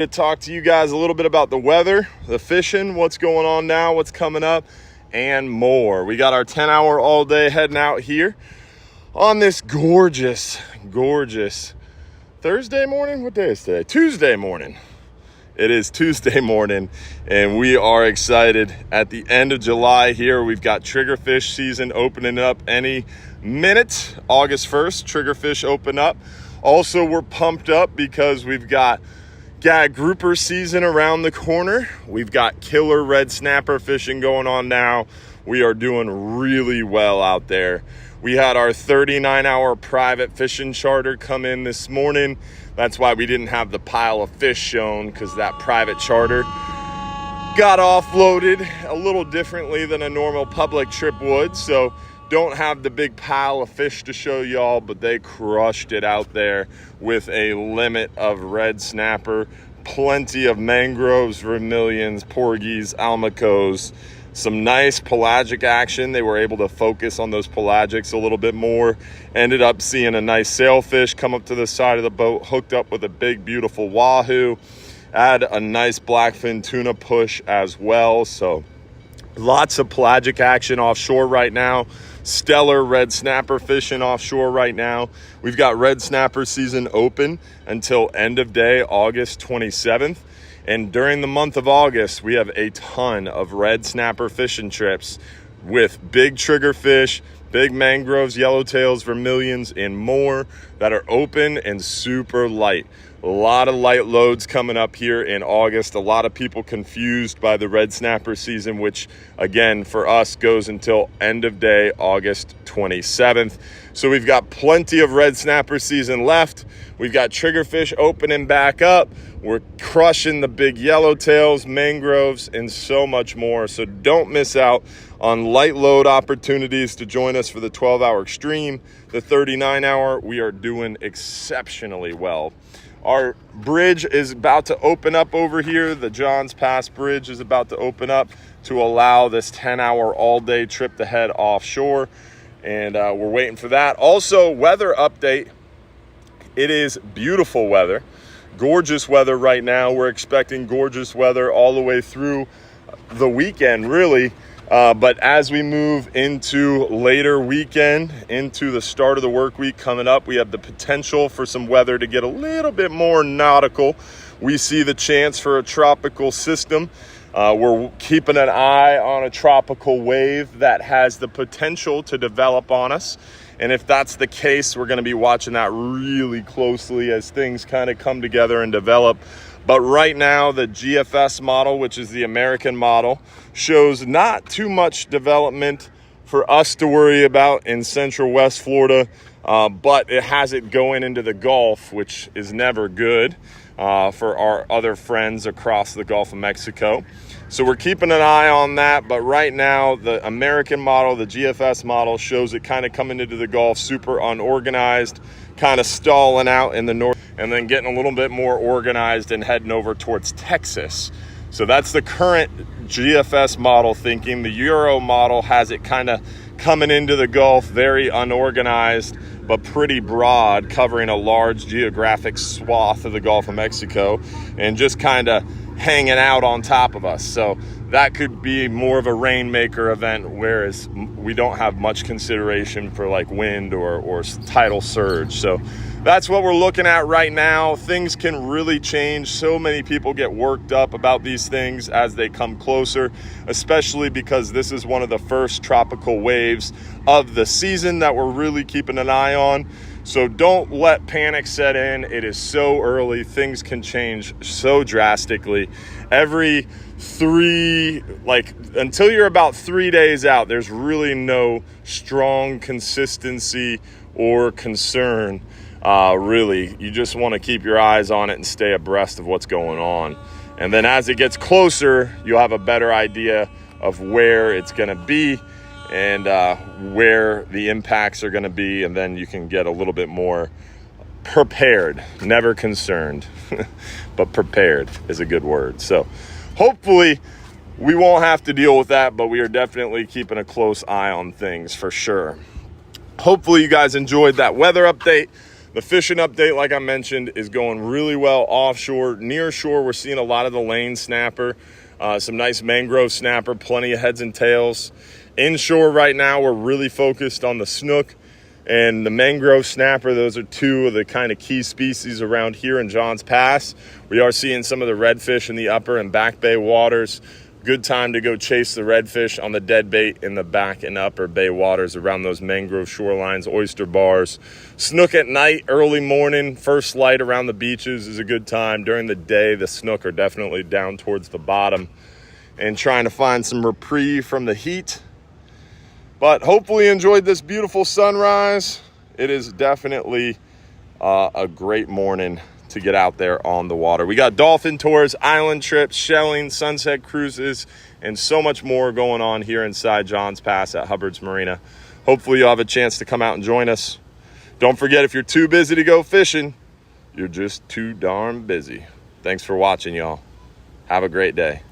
To talk to you guys a little bit about the weather, the fishing, what's going on now, what's coming up, and more. We got our 10-hour all day heading out here on this gorgeous Thursday morning. What day is today? Tuesday morning. It is Tuesday morning, and we are excited. At the end of July here, we've got triggerfish season opening up any minute. August 1st, triggerfish open up. Also, we're pumped up because we've got gag grouper season around the corner. We've got killer red snapper fishing going on now. We are doing really well out there. We had our 39-hour private fishing charter come in this morning. That's why we didn't have the pile of fish shown, because that private charter got offloaded a little differently than a normal public trip would. So don't have the big pile of fish to show y'all, but they crushed it out there with a limit of red snapper, plenty of mangroves, vermilions, porgies, almacos, some nice pelagic action. They were able to focus on those pelagics a little bit more. Ended up seeing a nice sailfish come up to the side of the boat, hooked up with a big, beautiful wahoo. Add a nice blackfin tuna push as well. So lots of pelagic action offshore right now. Stellar red snapper fishing offshore right now. We've got red snapper season open until end of day, August 27th. And during the month of August, we have a ton of red snapper fishing trips with big triggerfish, big mangroves, yellowtails, vermilions, and more that are open and super light. A lot of light loads coming up here in August. A lot of people confused by the red snapper season, which again for us goes until end of day, August 27th. So we've got plenty of red snapper season left. We've got triggerfish opening back up. We're crushing the big yellowtails, mangroves, and so much more. So don't miss out on light load opportunities to join us for the 12-hour extreme. The 39-hour, we are doing exceptionally well. Our bridge is about to open up over here. The Johns Pass Bridge is about to open up to allow this 10-hour all-day trip to head offshore. And we're waiting for that. Also, weather update. It is beautiful weather. Gorgeous weather right now. We're expecting gorgeous weather all the way through the weekend, really. But as we move into later weekend, into the start of the work week coming up, we have the potential for some weather to get a little bit more nautical. We see the chance for a tropical system. We're keeping an eye on a tropical wave that has the potential to develop on us. And if that's the case, we're going to be watching that really closely as things kind of come together and develop. But right now, the GFS model, which is the American model, shows not too much development for us to worry about in central West Florida, but it has it going into the Gulf, which is never good for our other friends across the Gulf of Mexico. So we're keeping an eye on that, but right now the American model, the GFS model, shows it kind of coming into the Gulf super unorganized, kind of stalling out in the north, and then getting a little bit more organized and heading over towards Texas. So that's the current GFS model thinking. The Euro model has it kind of coming into the Gulf, very unorganized, but pretty broad, covering a large geographic swath of the Gulf of Mexico and just kind of hanging out on top of us. So that could be more of a rainmaker event, whereas we don't have much consideration for like wind or tidal surge. So that's what we're looking at right now. Things can really change. So many people get worked up about these things as they come closer, especially because this is one of the first tropical waves of the season that we're really keeping an eye on. So don't let panic set in. It is so early. Things can change so drastically. Every until you're about 3 days out, there's really no strong consistency or concern. Really, you just want to keep your eyes on it and stay abreast of what's going on. And then as it gets closer, you'll have a better idea of where it's going to be and where the impacts are going to be, and then you can get a little bit more prepared. Never concerned, but prepared is a good word. So hopefully we won't have to deal with that, but we are definitely keeping a close eye on things for sure. Hopefully you guys enjoyed that weather update. The fishing update, like I mentioned, is going really well offshore. Near shore, we're seeing a lot of the lane snapper, some nice mangrove snapper, plenty of heads and tails. Inshore right now, we're really focused on the snook and the mangrove snapper. Those are two of the kind of key species around here in Johns Pass. We are seeing some of the redfish in the upper and back bay waters. Good time to go chase the redfish on the dead bait in the back and upper bay waters around those mangrove shorelines, oyster bars. Snook at night, early morning, first light around the beaches is a good time. During the day, the snook are definitely down towards the bottom and trying to find some reprieve from the heat. But hopefully you enjoyed this beautiful sunrise. It is definitely a great morning to get out there on the water. We got dolphin tours, island trips, shelling, sunset cruises, and so much more going on here inside Johns Pass at Hubbard's Marina. Hopefully you'll have a chance to come out and join us. Don't forget, if you're too busy to go fishing, you're just too darn busy. Thanks for watching, y'all. Have a great day.